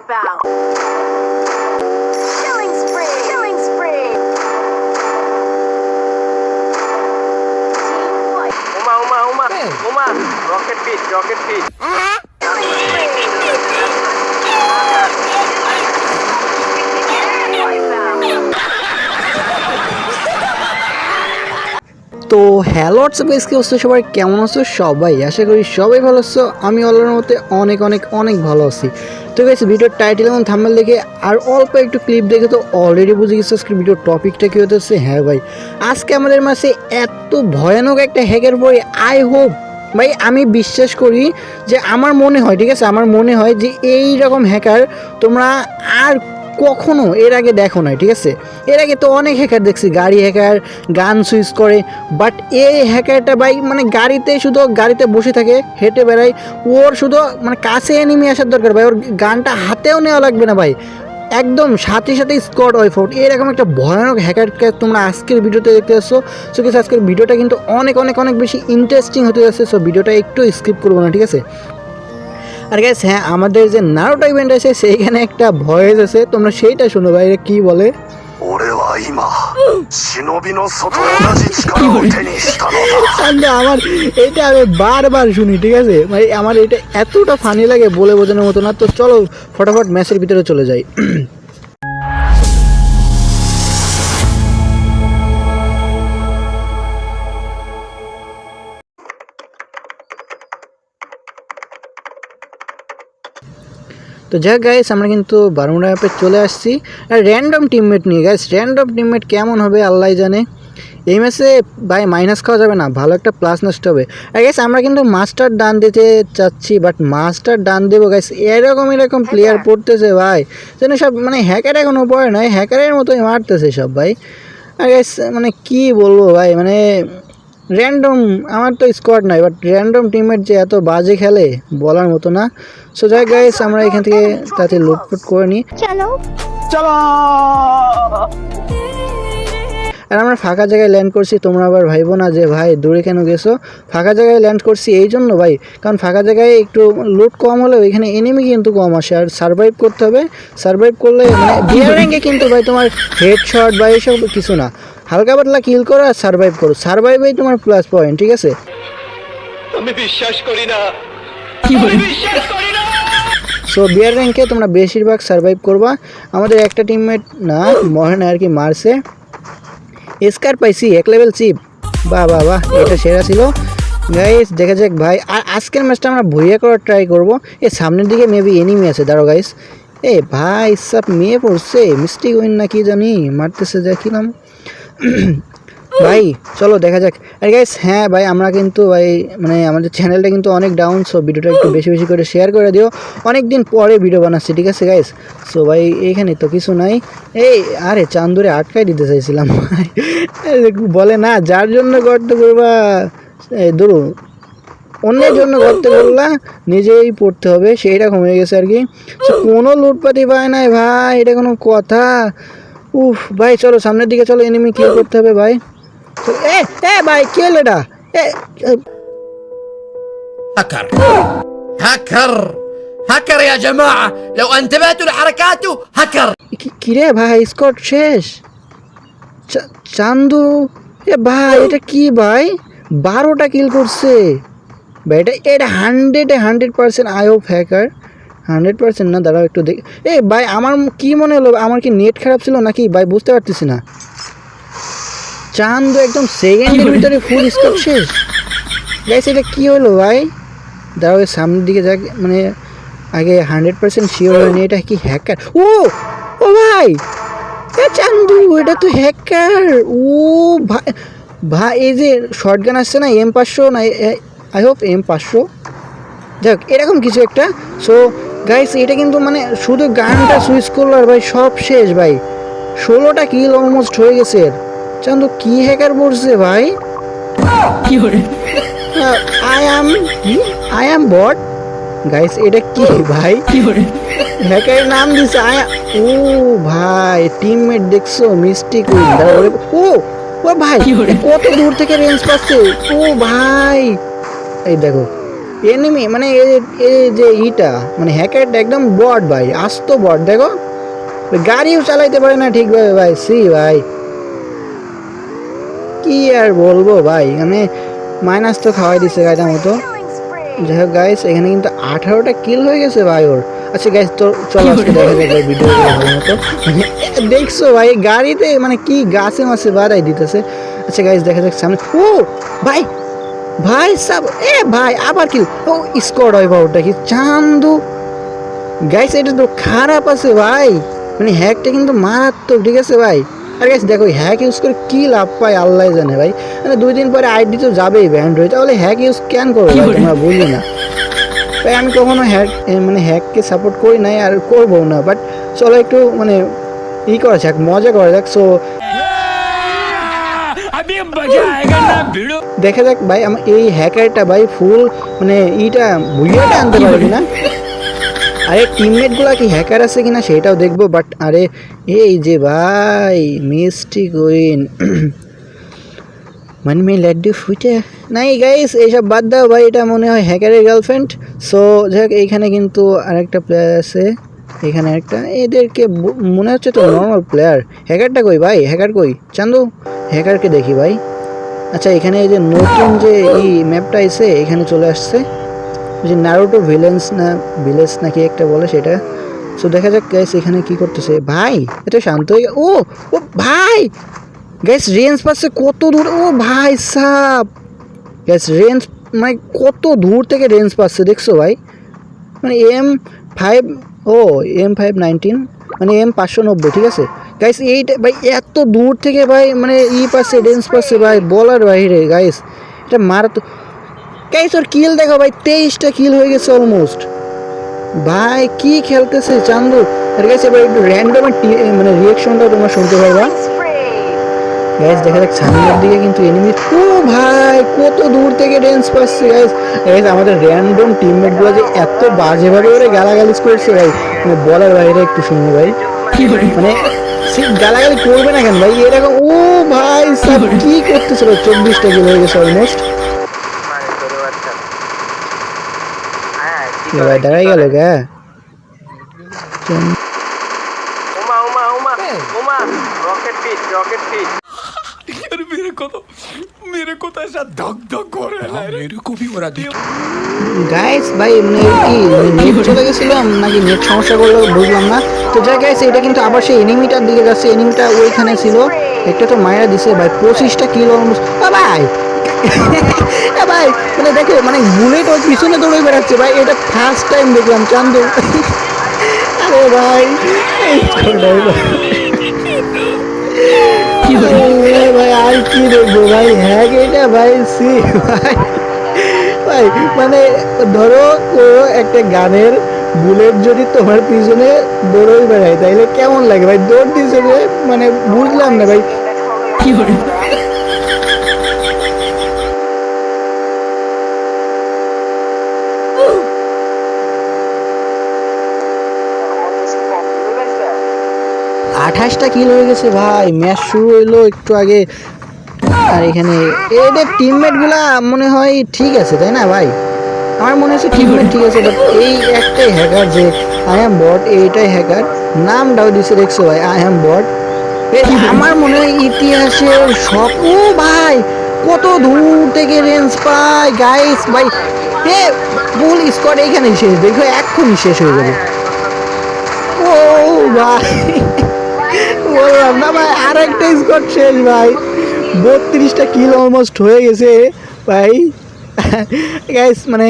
Wipeout. Killing spree. Killing spree. Team white. Uma. Rocket beat. Killing spree. তো hello WhatsApp কি অবস্থা সবাই, কেমন আছো সবাই? আশা করি সবাই ভালো আছো। আমি আল্লাহর মতে অনেক ভালো আছি। তো গাইস, ভিডিওর টাইটেল এবং থাম্বনেল দেখে আর অল্প একটু ক্লিপ দেখে তো অলরেডি বুঝে গেছো আজকে ভিডিওর টপিকটা কী হতেছে। হ্যাঁ ভাই, আজকে আমাদের মাঝে এত ভয়ানক একটা হ্যাকের পরে আই হোপ ভাই, আমি বিশ্বাস করি যে আমার মনে হয়, ঠিক আছে, আমার মনে হয় যে এই রকম হ্যাকার তোমরা আর কখনো এর আগে দেখো নাই, ঠিক আছে। এর আগে তো অনেক হ্যাকার দেখছি, গাড়ি হ্যাকার, গান সুইচ করে, বাট এই হ্যাকারটা ভাই মানে গাড়িতে বসে থাকে, হেঁটে বেড়ায়, ওর শুধু মানে কাছে এনিমি আসার দরকার ভাই, ওর গানটা হাতেও নেওয়া লাগবে না ভাই, একদম সাথে স্কোয়াড ওয়াইপ আউট। এরকম একটা ভয়ানক হ্যাকারকে তোমরা আজকের ভিডিওতে দেখতে পাচ্ছ। সো কিছু আজকের ভিডিওটা কিন্তু অনেক বেশি ইন্টারেস্টিং হতে যাচ্ছে। সো ভিডিওটা একটু স্কিপ করবো না, ঠিক আছে। আর গাইস হ্যাঁ, আমাদের যে নারুটো ইভেন্ট আছে সেইখানে একটা ভয়েস আছে, তোমরা সেইটা শোনো ভাই, কি বলে। আমার এটা আমি বারবার শুনি, ঠিক আছে ভাই, আমার এটা এতটা ফানি লাগে বলে বোঝানোর মতো না। তো চলো ফটাফট ম্যাচের ভিতরে চলে যাই। তো যাক গাইস, আমরা কিন্তু বারমুডা অ্যাপে চলে আসছি আর র্যান্ডম টিমমেট নিয়ে। গাইস র্যান্ডম টিমমেট কেমন হবে আল্লাহ জানে। এই ম্যাচে ভাই মাইনাস খাওয়া যাবে না, ভালো একটা প্লাস নষ্ট হবে। আর গাইস আমরা কিন্তু মাস্টার ডান দিতে চাচ্ছি, বাট মাস্টার ডান দেবো গাইস, এরকম প্লেয়ার পড়তেছে ভাই, যেন সব মানে হ্যাকার এখনও পড়ে নয়, হ্যাকারের মতোই মারতেছে সব ভাই। আর গাইস মানে কি বলবো ভাই, মানে র্যান্ডম, আমার তো স্কোয়াড নাই, বাট র্যান্ডম টিমমেট যে এত বাজে খেলে বলার মতো না। সো যাই গাইস, আমরা এখান থেকে তাতে লুটপুট করে নিই। চলো আর আমরা ফাঁকা জায়গায় ল্যান্ড করছি, তোমরা আবার ভাইবো না যে ভাই দূরে কেন গেছো। ফাঁকা জায়গায় ল্যান্ড করছি এই জন্য ভাই, কারণ ফাঁকা জায়গায় একটু লুট কম হলেও এখানে এনিমি কিন্তু কম আসে, আর সার্ভাইভ করতে হবে। সার্ভাইভ করলে মানে বিয়ার র্যাঙ্কে কিন্তু ভাই তোমার হেডশট বা এইসব কিছু না, হালকা পাতলা কিল করো আর সার্ভাইভ করো, সার্ভাইভেই তোমার প্লাস পয়েন্ট, ঠিক আছে। আমি বিশ্বাস করি না। সো বিয়ার র্যাঙ্কে তোমরা বেশিরভাগ সার্ভাইভ করবা। আমাদের একটা টিমমেট না মহেন আর কি মারছে, স্কার পাইছি 1 লেভেল চিপ, বাহ, এটা সেরা ছিল গাইস। দেখা যাক ভাই, আর আজকের ম্যাচটা আমরা ভুইয়া করার ট্রাই করবো। সামনের দিকে মেবি এনিমি আছে, দাঁড়ো গাইস। ভাই সব মেয়ে পড়ছে, মিস্টেক উইন না কি জানি মারতেছে, দেখিলাম ভাই। চলো দেখা যাক। আর গাইস হ্যাঁ ভাই, আমরা কিন্তু ভাই মানে আমাদের চ্যানেলটা কিন্তু অনেক ডাউন, সো ভিডিওটা একটু বেশি করে শেয়ার করে দিও। অনেক দিন পরে ভিডিও বানাচ্ছি, ঠিক আছে গাইস। সো ভাই এইখানে তো কিছু নাই, আরে চান্দুরে আটকাই দিতে চাইছিলাম বলে না, যার জন্য গর্ত করবা ধরো অন্যের জন্য করতে বললা নিজেই পড়তে হবে, সেই রকম হয়ে গেছে আর কি। কোনো লুটপাতি পায় নাই ভাই, এটা কোনো কথা? উফ ভাই চলো সামনের দিকে চলো, এনিমি কিল করতে হবে ভাই। ভাই কি হলো এটা? هاكر يا جماعة لو انتبهتوا لحركاته هاكر কিরে ভাই, স্কট শেষ চান্দু। ভাই এটা কি ভাই, 12টা কিল করছে ভাই, এটা 100% আই হোপ হ্যাকার, 100% না, দাঁড়াও একটু দেখ। ভাই আমার কি মনে হলো, আমার কি নেট খারাপ ছিল নাকি ভাই, বুঝতে পারতেছি না। চান্দু একদম সেকেন্ডের ভিতরে ফুল স্কট শেষ গাইস, এটা কি হলো ভাই? দাঁড়াও সামনের দিকে যাক, মানে আগে 100% শিওর হয়নি এটা কি হ্যাকার। ও ভাই চান্দু, এটা তো হ্যাকার। ভাই এই যে শর্ট গান আসছে না, M500 না, আই হোপ M500, যাক এরকম কিছু একটা। সো গাইস এটা কিন্তু মানে শুধু গানটা সুইচ করলো আর ভাই সব শেষ ভাই, 16টা কিল অলমোস্ট হয়ে গেছে। চান্দু কি হ্যাকার পড়ছে ভাই, আই অ্যাম বট গাইস, এটা কি ভাই, হ্যাকারের নাম দিছে ও ভাই। টিমমেট দেখছো মিস্টেক উইন, ও ভাই কত দূর থেকে রেঞ্জ পাচ্ছে, ও ভাই এই দেখো এনিমি মানে এই যে ইটা মানে হ্যাকারটা একদম বট ভাই, আস্ত বট। দেখো গাড়িও চালাইতে পারে না ঠিকভাবে ভাই। সি ভাই কি আর বলবো ভাই, মানে মাইনাস তো খাওয়াই দিছে গাড়িটার মতো। Killing spree. যাই হোক গাইস, এখানে কিন্তু 18টা কিল হয়ে গেছে ভাই ওর। আচ্ছা গাইস, তো চলো আজকে দেখা যাক ভাই ভিডিও ভালো মতো। মানে দেখছো ভাই গাড়িতে মানে কি গাছে মাছে বাড়াই দিতেছে। আচ্ছা গাইস দেখা যাক সামনে। ও ভাই ভাই সাব, এ ভাই আবার কি ও স্কোয়াড হয় বা ওটা কি চান্দু। গাইস এটা তো খারাপ আছে ভাই, মানে হ্যাকটা কিন্তু মারাত্মক, ঠিক আছে ভাই। আর গাইস দেখো হ্যাক ইউজ করে কি লাভ পায় আল্লাহ জানে ভাই। মানে 2 দিন পরে আইডি তো যাবেই ব্যান্ড হয়ে, তাহলে হ্যাক ইউজ কেন করো ভাই তোমরা বুঝি না। তাই আমি কখনো মানে হ্যাককে সাপোর্ট করি নাই আর করবো না। বাট চলো একটু মানে করা যাক, মজা করা যাক। সো দেখা যাক ভাই আমার এই হ্যাকারটা ভাই ফুল মানে বুঝিয়েটা আনতে পারে কিনা। আরে টিমমেট গুলা কি হ্যাকার আছে কিনা সেটাও দেখবো। বাট আরে এই যে ভাই মিষ্টি কুইন মানে মেয়ে ল্যাড্ডু ফুটে নাই গাইস, এইসব বাদ দাও ভাই, এটা মনে হয় হ্যাকারের গার্লফ্রেন্ড। সো যাই হোক এইখানে কিন্তু আরেকটা প্লেয়ার আছে, এখানে একটা, এদেরকে মনে হচ্ছে তো নর্মাল প্লেয়ার। হ্যাকারটা কই ভাই, হ্যাকার কই চান্দু, হ্যাকারকে দেখি ভাই। আচ্ছা এখানে এই যে নতুন যে এই ম্যাপটা এসে এখানে চলে আসছে, যে নারুটো ভিলেজ নাকি একটা বলে সেটা। সো দেখা যাক গাইস এখানে কি করতেছে ভাই। এটা শান্ত হয়ে ও ও ভাই গ্যাস রেঞ্জ পাচ্ছে কত দূর, ও ভাই সাপ গ্যাস রেঞ্জ মানে কত দূর থেকে রেঞ্জ পাচ্ছে দেখছো ভাই। মানে M5 M519 মানে M590, ঠিক আছে গাইস। এইটা ভাই এত দূর থেকে ভাই মানে পাচ্ছে রেঞ্জ পাচ্ছে ভাই, বলার বাইরে গাইস। এটা মারাত্মক গাইস। ওর কিল দেখো ভাই, 23টা কিল হয়ে গেছে অলমোস্ট। ভাই কি খেলতেছে চান্দু। আর গাইস এবার একটু র্যান্ডম মানে রিঅ্যাকশনটা তোমরা শুনতে পারবা Killing spree. গাইস। দেখা যাক সামনের দিকে কিন্তু এনিমি, ও ভাই কত দূর থেকে রেঞ্জ পাচ্ছে গাইস। গাইস আমাদের র্যান্ডম টিমমেট গুলো যে এত বাজেভাবে ওরে গালাগালিজ করছে ভাই, মানে বলার বাইরে। একটু শুনি ভাই মানে সে গালাগালি করবে না কেন ভাই এরকম। ও ভাই সব কি করতেছিল, 24টা কিল হয়ে গেছে অলমোস্ট। ভাই দাঁড়াই গেল গা। উমা রকেট বিট यार मेरे को तो ऐसा धक धक हो रहा है, मेरे को भी हो रहा है। গাইস ভাই মানে কি নেট চলে গেছিলাম নাকি নেট সমস্যা করলো বুঝলাম না। তো যাই গাইস এটা কিন্তু আবার সেই এনিমিটার দিকে যাচ্ছে, এনিমিটা ওইখানে ছিল, একটা তো মায়েরা দিছে ভাই। 25টা কিল অলমোস্ট ভাই। ভাই মানে দেখো মানে বুলেট ওর পিছনে দৌড়ে বেড়াচ্ছে ভাই, এটা ফার্স্ট টাইম দেখলাম চান্দু। আরে ভাই ভাই আর কি দেখবো ভাই, হ্যাক এটা ভাই। সি ভাই ভাই মানে ধরো কোনো একটা গানের বুলেট যদি তোমার পিছনে দৌড়ই বেড়ায় তাইলে কেমন লাগে ভাই, দৌড় দিচ্ছে যে মানে বুঝলাম না ভাই। কি করে 28টা কিল হয়ে গেছে ভাই, ম্যাচ শুরু হইলো একটু আগে। আর এখানে এদের টিমমেট গুলা মনে হয় ঠিক আছে তাই না ভাই, আমার মনে হচ্ছে টিমমেট ঠিক আছে। বাট এই একটাই হ্যাকার যে আই এম বট, এইটাই হ্যাকার, নামটাও দিছে দেখছো ভাই আই এম বট। আমার মনে হয় ইতিহাসের সব। ও ভাই কত দূর থেকে রেঞ্জ পায় গাইস ভাই। এ ফুল স্কোয়াড এইখানেই শেষ, দেখো এক্ষুনি শেষ হয়ে যাবে। ও ভাই বললাম না ভাই আর একটা স্কোয়াড শেষ ভাই, 32টা কিল অলমোস্ট হয়ে গেছে ভাই। গাইস মানে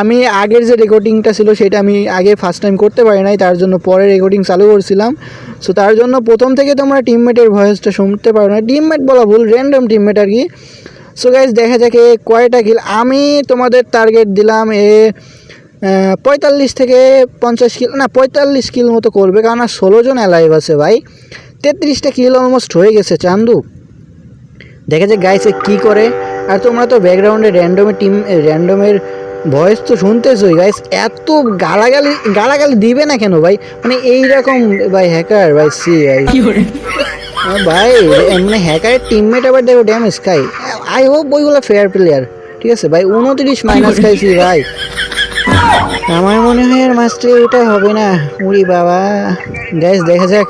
আমি আগের যে রেকর্ডিংটা ছিল সেটা আমি আগে ফার্স্ট টাইম করতে পারি নাই, তার জন্য পরে রেকর্ডিং চালু করছিলাম। সো তার জন্য প্রথম থেকে তোমরা টিমমেটের ভয়েসটা শুনতে পারো না, টিমমেট বলা ভুল, র্যান্ডম টিমমেট আর কি। সো গাইস দেখা যাক কয়টা কিল। আমি তোমাদের টার্গেট দিলাম 45 থেকে 50 কিল, না 45 কিল মতো করবে, কারণ আর 16 জন অ্যালাইভ আছে ভাই। 33টা কিল অলমোস্ট হয়ে গেছে চান্দু। দেখা যাক গাইসে কি করে। আর তোমরা তো ব্যাকগ্রাউন্ডে র্যান্ডমের ভয়েস তো শুনতেছই গাইস, এত গালাগালি দিবে না কেন ভাই, মানে এইরকম ভাই হ্যাকার ভাই। সি ভাই ভাই মানে হ্যাকারের টিমমেট আবার দেখো ড্যামেজ খাই। আই হোপ ওইগুলো ফেয়ার প্লেয়ার, ঠিক আছে ভাই, 29 মাইনাস খাইছি ভাই। আমার মনে হয় আর মাস্টার এটা হবে না। উরি বাবা, গাইস দেখা যাক।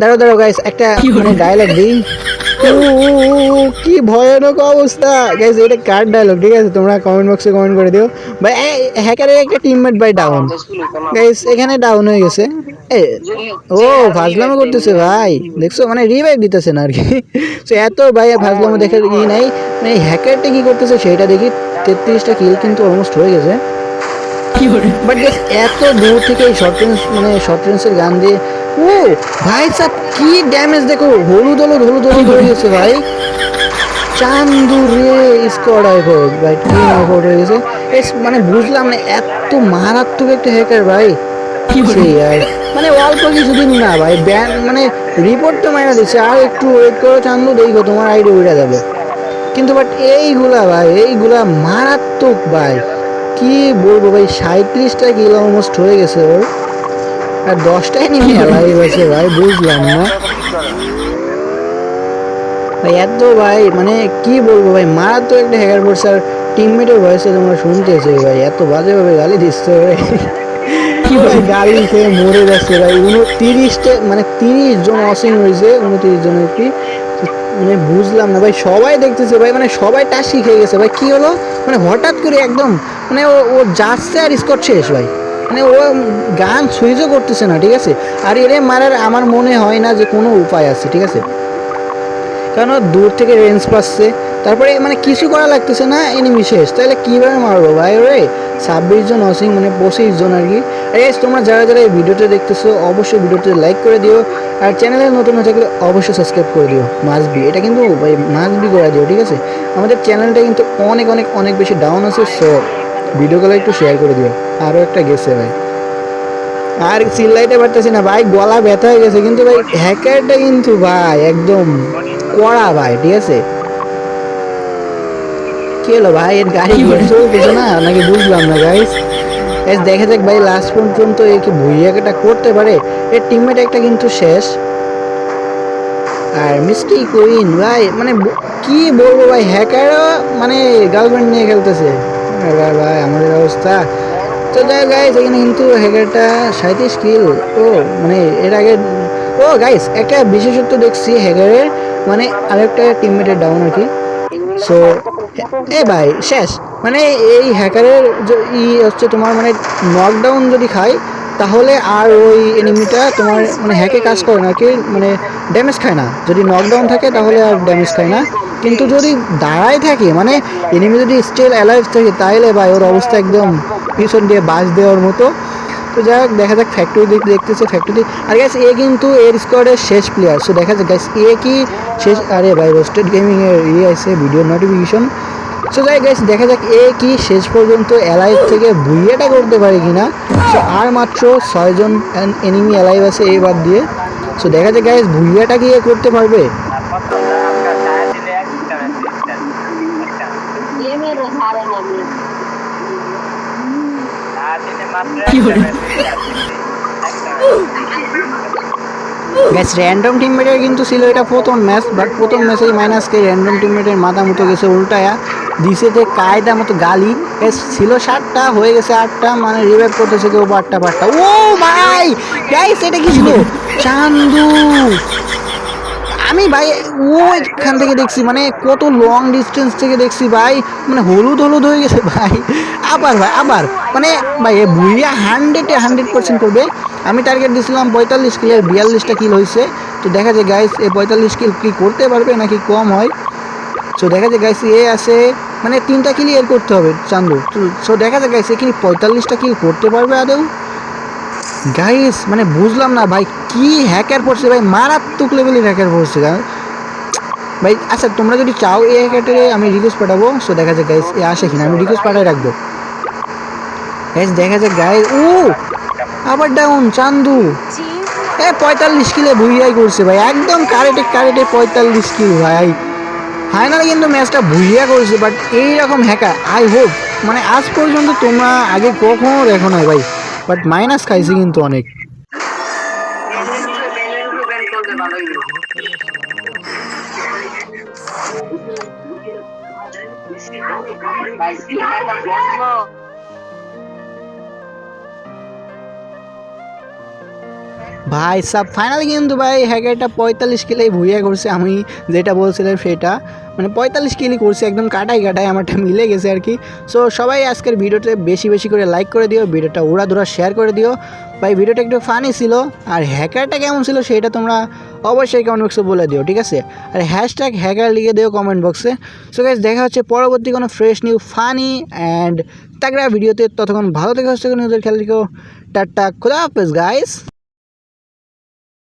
দাঁড়াও দাঁড়াও গাইস, একটা মানে ডায়লগ দিই। কি ভয়ানক অবস্থা গাইস, এটা কার ডায়লগ? ঠিক আছে, তোমরা কমেন্ট বক্সে কমেন্ট করে দিও ভাই। হ্যাকারের একটা টিমমেট ভাই ডাউন গাইস, এখানে ডাউন হয়ে গেছে। এ ও ফাজলামো করতেছে ভাই, দেখছো মানে রিভাইভ দিতেছে না আর কি। তো এত ভাই ফাজলামো দেখার ই নাই, মানে হ্যাকারটা কি করতেছে সেটা দেখি। 33টা কিল কিন্তু অলমোস্ট হয়ে গেছে। বাট গাইস এত দূর থেকে এই শর্ট রেঞ্জের গান দিয়ে, ও ভাই সাব কি ড্যামেজ দেখো, হলুদ হয়ে গেছে ভাই। চান্দু রে স্কোয়াড আইভোট ভাই, কি আইভোট হয়ে গেছে। মানে বুঝলাম না, এত মারাত্মক একটা হ্যাকার ভাই। সেই আর মানে অল্প কিছুদিন না ভাই, ব্যান মানে রিপোর্ট তো মাইনা দিচ্ছে, আর একটু ওয়েট করো চান্দু, দেখো তোমার আইডি উড়ে যাবে। কিন্তু বাট এইগুলা ভাই, এইগুলা মারাত্মক ভাই, কি বলবো ভাই। 37টা কিল অলমোস্ট হয়ে গেছে ওর, আর 10টাই নিয়ে লাইভ আছে ভাই, বুঝলাম না ভাই। এত ভাই মানে কি বলবো ভাই, মারাত্মক একটা হ্যাকার পড়ছে। আর টিমমেটের ভয়েসে তোমরা শুনতেছে ভাই, এত বাজেভাবে গালি দিচ্ছে ভাই। কি ভাই, গালি খেয়ে মরে যাচ্ছে ভাই। 29টা মানে 30 জন অসিং হয়েছে, 29 জনের কি মানে বুঝলাম না ভাই। সবাই দেখতেছে ভাই, মানে সবাই টাসি খেয়ে গেছে ভাই। কি হলো মানে হঠাৎ করে একদম মানে ও যাচ্ছে আর স্কোর শেষ ভাই। মানে ও গান সুইচও করতেছে না, ঠিক আছে। আর এরে মারার আমার মনে হয় না যে কোনো উপায় আছে, ঠিক আছে, কারণ দূর থেকে রেঞ্জ পাচ্ছে। তারপরে মানে কিছু করা লাগতেছে না, এনিমি শেষ। তাহলে কীভাবে মারবো ভাই ওরে? 26 জন অসিং মানে 25 জন আর কি। আর তোমরা যারা যারা এই ভিডিওটা দেখতেছো অবশ্যই ভিডিওতে লাইক করে দিও, আর চ্যানেলে নতুন হয়ে থাকলে অবশ্যই সাবস্ক্রাইব করে দিও। মাস্ট বি, এটা কিন্তু ভাই মাস্ট বি করে দিও, ঠিক আছে। আমাদের চ্যানেলটা কিন্তু অনেক অনেক অনেক বেশি ডাউন আছে, সো ভিডিওগুলো একটু শেয়ার করে দিও। আরও একটা গেছে ভাই, আর চিল্লাইতে পারতেছি না ভাই, গলা ব্যথা হয়ে গেছে। কিন্তু ভাই হ্যাকারটা কিন্তু ভাই একদম কড়া ভাই, ঠিক আছে। কি হলো ভাই, এর গাড়ি চলতেছে না নাকি বুঝলাম না গাইস। দেখা যাক ভাই লাস্ট পর্যন্ত এ কি ভুইয়াটা করতে পারে। এর টিমমেট একটা কিন্তু শেষ। আর মিস্টি কুইন ভাই মানে কি বলবো ভাই, হ্যাকারও মানে গার্লফ্রেন্ড নিয়ে খেলতেছে ভাই, আমাদের অবস্থা। তো যাই গাইস, এখানে কিন্তু হ্যাকারটা 37 কিল। ও মানে এর আগে ও গাইস একটা বিশেষত্ব দেখছি হ্যাকারের, মানে আরেকটা টিমমেটের ডাউন আর কি। সো এ ভাই শেষ, মানে এই হ্যাকারের ই হচ্ছে তোমার মানে নকডাউন যদি খায় তাহলে আর ওই এনিমিটা তোমার মানে হ্যাকে কাজ করে না কি, মানে ড্যামেজ খায় না। যদি নকডাউন থাকে তাহলে আর ড্যামেজ খায় না, কিন্তু যদি দাঁড়ায় থাকে মানে এনিমি যদি স্টিল অ্যালাইভ থাকে, তাহলে ভাই ওর অবস্থা একদম পিছন দিয়ে বাজ দেওয়ার মতো। তো যাই হোক, দেখা যাক ফ্যাক্টরি দেখতেছে ফ্যাক্টরি। আর গ্যাস এ কিন্তু এর স্কোয়াডের শেষ প্লেয়ার। সো দেখা যাক গ্যাস এ কি শেষ। আরে ভাই রোস্টেড গেমিংয়ের আছে ভিডিও নোটিফিকেশন। সো যাই গ্যাস দেখা যাক এ কি শেষ পর্যন্ত অ্যালাইভ থেকে ভুইয়াটা করতে পারে কিনা। সো আর মাত্র 6 জন এনিমি অ্যালাইভ আছে এই বাদ দিয়ে। সো দেখা যাক গ্যাস ভুইয়াটা কি করতে পারবে। গ্যাস র্যান্ডম টিমমেটের কিন্তু ছিল এটা প্রথম ম্যাচ, বাট প্রথম ম্যাচেই মাইনাসকে র্যান্ডম টিমমেটের মাথা মতো গেছে উল্টায়া দিছে যে কায়দা মতো গালি। গ্যাস ছিল 7টা হয়ে গেছে 8টা, মানে রিভাইভ করতেছে কেউ পাট্টা। ও ভাই গাইস এটা কি ছিল? চান্দু, আমি ভাই ওইখান থেকে দেখছি, মানে কত লং ডিস্টেন্স থেকে দেখছি ভাই, মানে হলুদ হয়ে গেছে ভাই। আবার ভাই আবার মানে ভাই এ ভুইয়া 100% করবে। আমি টার্গেট দিয়েছিলাম 45 কিলের, 42টা কিল হয়েছে। তো দেখা যায় গাইস এ 45 কিল কি করতে পারবে নাকি কম হয়। সো দেখা যায় গাইস এ আছে মানে 3টা কিলই এর করতে হবে চান্দু। সো দেখা যায় গাইস এ কি 45টা কিল করতে পারবে আদৌ গাইস? মানে বুঝলাম না ভাই, কি হ্যাকার পড়ছে ভাই, মারাত্মক লেভেলের হ্যাকার পড়ছে ভাই। আচ্ছা তোমরা যদি চাও এই হ্যাকারটারে আমি রিকোয়েস্ট পাঠাবো। সো দেখা যায় গাইস এ আসে কিনা, আমি রিকোয়েস্ট পাঠাই রাখবো গাইস। দেখা যায় গাইস ও আবার ডাউন চান্দু। 45 কিলে ভুইয়াই করছে ভাই, একদম কারেক্টে 45 কিল ভাই। ফাইনালি কিন্তু ম্যাচটা ভুইয়া করছে, বাট এইরকম হ্যাকার আই হোপ মানে আজ পর্যন্ত তোমরা আগে কখনো দেখো না ভাই। বাট মাইনাস খাইছে কিন্তু অনেক। ভাই সাব ফাইনালি কিন্তু ভাই হ্যাকারটা 45 কিলাই ভুইয়া করছে, আমি যেটা বলছিলাম সেটা, মানে 45 কিলি করছে একদম কাটাই আমারটা মিলে গেছে আর কি। সো সবাই আজকের ভিডিওতে বেশি বেশি করে লাইক করে দিও, ভিডিওটা উড়াধুরা শেয়ার করে দিও ভাই। ভিডিওটা একটু ফানি ছিল, আর হ্যাকারটা কেমন ছিল সেটা তোমরা অবশ্যই কমেন্ট বক্সে বলে দিও, ঠিক আছে? আর হ্যাশট্যাগ হ্যাকার লিখে দিও কমেন্ট বক্সে। সো গাইস দেখা হচ্ছে পরবর্তী কোনো ফ্রেশ নিউ ফানি অ্যান্ড তাগড়া ভিডিওতে। ততক্ষণ ভালো থেকে হচ্ছে নিউজের খেলা দিও। টাটা, খুদা হাফেজ গাইস।